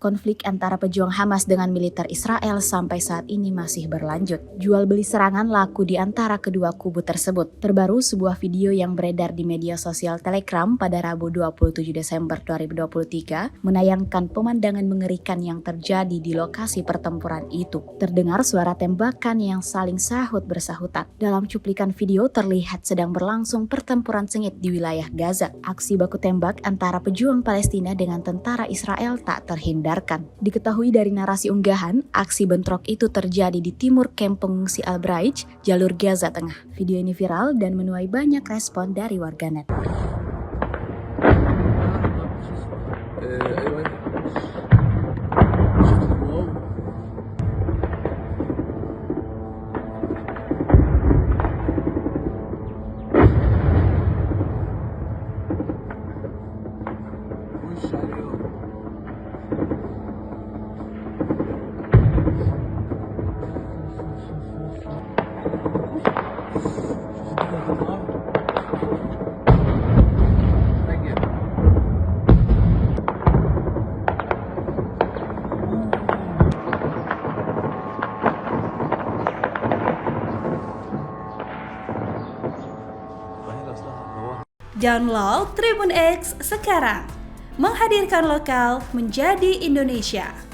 Konflik antara pejuang Hamas dengan militer Israel sampai saat ini masih berlanjut. Jual beli serangan laku di antara kedua kubu tersebut. Terbaru sebuah video yang beredar di media sosial Telegram pada Rabu 27 Desember 2023 menayangkan pemandangan mengerikan yang terjadi di lokasi pertempuran itu. Terdengar suara tembakan yang saling sahut bersahutan. Dalam cuplikan video terlihat sedang berlangsung pertempuran sengit di wilayah Gaza. Aksi baku tembak antara pejuang Palestina dengan tentara Israel tak terhindarkan. Diketahui dari narasi unggahan, aksi bentrok itu terjadi di timur kamp pengungsi Al-Braij, jalur Gaza Tengah. Video ini viral dan menuai banyak respon dari warganet. Download Tribun X sekarang, menghadirkan lokal menjadi Indonesia.